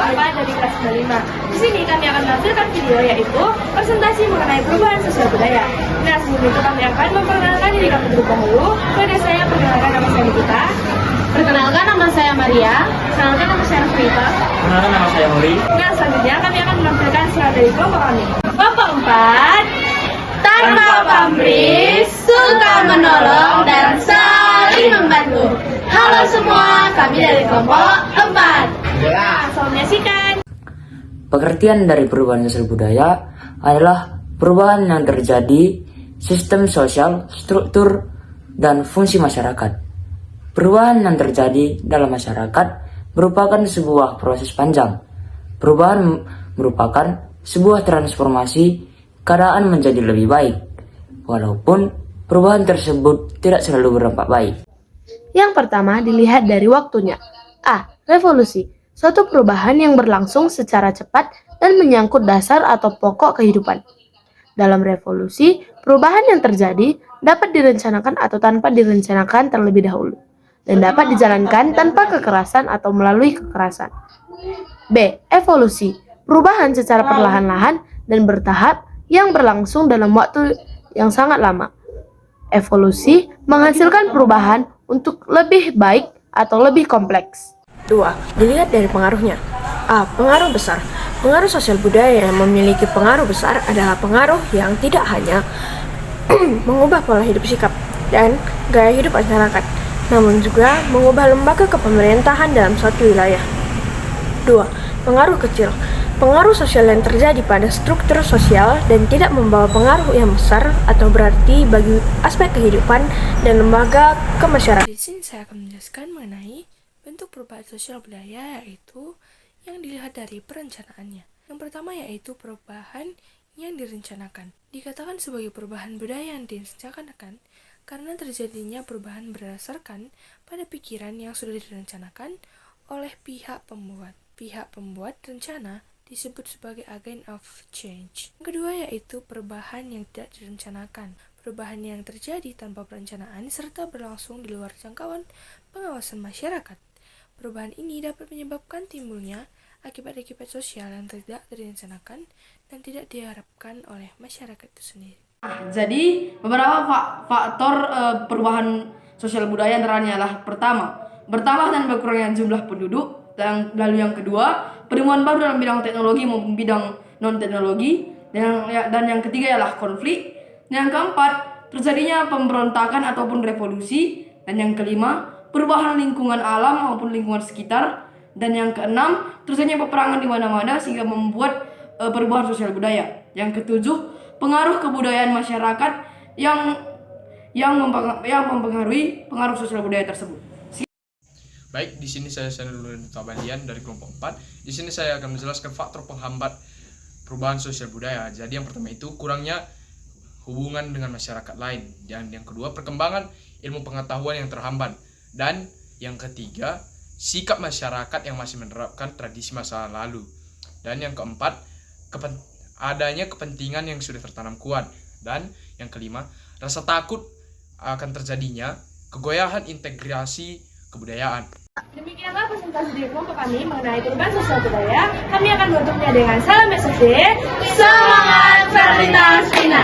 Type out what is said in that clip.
4 dari kelas 5. Di sini kami akan menampilkan video yaitu presentasi mengenai perubahan sosial budaya. Nah, sebelum itu kami akan memperkenalkan diri kami terlebih dahulu. Kepada saya, perkenalkan nama saya Nikita. Perkenalkan, nama saya Maria. Perkenalkan nama saya Rafita. Perkenalkan, nama saya Muri. Nah, selanjutnya kami akan menampilkan suara dari kelompok kami. Kelompok 4, Tanpa pamrih, suka menolong dan saling membantu. Halo semua, kami dari kelompok 4. nah, selamat menyaksikan. Pengertian dari perubahan sosial budaya adalah perubahan yang terjadi sistem sosial, struktur, dan fungsi masyarakat. Perubahan yang terjadi dalam masyarakat merupakan sebuah proses panjang. Perubahan merupakan sebuah transformasi keadaan menjadi lebih baik, walaupun perubahan tersebut tidak selalu berdampak baik. Yang pertama dilihat dari waktunya. A. Revolusi. Suatu perubahan yang berlangsung secara cepat dan menyangkut dasar atau pokok kehidupan. Dalam revolusi, perubahan yang terjadi dapat direncanakan atau tanpa direncanakan terlebih dahulu, dan dapat dijalankan tanpa kekerasan atau melalui kekerasan. B. Evolusi. Perubahan secara perlahan-lahan dan bertahap yang berlangsung dalam waktu yang sangat lama. Evolusi menghasilkan perubahan untuk lebih baik atau lebih kompleks. 2. Dilihat dari pengaruhnya. A. Pengaruh besar. Pengaruh sosial budaya yang memiliki pengaruh besar adalah pengaruh yang tidak hanya mengubah pola hidup sikap dan gaya hidup masyarakat, namun juga mengubah lembaga kepemerintahan dalam suatu wilayah. 2. Pengaruh kecil. Pengaruh sosial yang terjadi pada struktur sosial dan tidak membawa pengaruh yang besar atau berarti bagi aspek kehidupan dan lembaga kemasyarakatan. Di sini saya akan menjelaskan mengenai bentuk perubahan sosial budaya, yaitu yang dilihat dari perencanaannya. Yang pertama yaitu perubahan yang direncanakan. Dikatakan sebagai perubahan budaya yang direncanakan karena terjadinya perubahan berdasarkan pada pikiran yang sudah direncanakan oleh pihak pembuat. Pihak pembuat rencana disebut sebagai agent of change. Yang kedua yaitu perubahan yang tidak direncanakan. Perubahan yang terjadi tanpa perencanaan serta berlangsung di luar jangkauan pengawasan masyarakat. Perubahan ini dapat menyebabkan timbulnya akibat-akibat sosial yang tidak direncanakan dan tidak diharapkan oleh masyarakat itu sendiri. Jadi beberapa faktor perubahan sosial budaya antaranya adalah pertama, bertambah dan berkurangnya jumlah penduduk, dan lalu yang kedua, penemuan baru dalam bidang teknologi maupun bidang non-teknologi, dan yang ketiga ialah konflik, yang keempat, terjadinya pemberontakan ataupun revolusi, dan yang kelima, perubahan lingkungan alam maupun lingkungan sekitar, dan yang keenam, terjadinya peperangan di mana-mana sehingga membuat perubahan sosial budaya. Yang ketujuh, pengaruh kebudayaan masyarakat yang mempengaruhi pengaruh sosial budaya tersebut. Baik, di sini saya Nurul Tabalian dari kelompok 4. Di sini saya akan menjelaskan faktor penghambat perubahan sosial budaya. Jadi yang pertama itu kurangnya hubungan dengan masyarakat lain, dan yang kedua perkembangan ilmu pengetahuan yang terhambat, dan yang ketiga sikap masyarakat yang masih menerapkan tradisi masa lalu, dan yang keempat adanya kepentingan yang sudah tertanam kuat, dan yang kelima rasa takut akan terjadinya kegoyahan integrasi kebudayaan. Demikianlah presentasi dari kelompok kami mengenai perubahan sosial budaya. Kami akan menutupnya dengan salam SSD. Semangat Ferdinand Spina.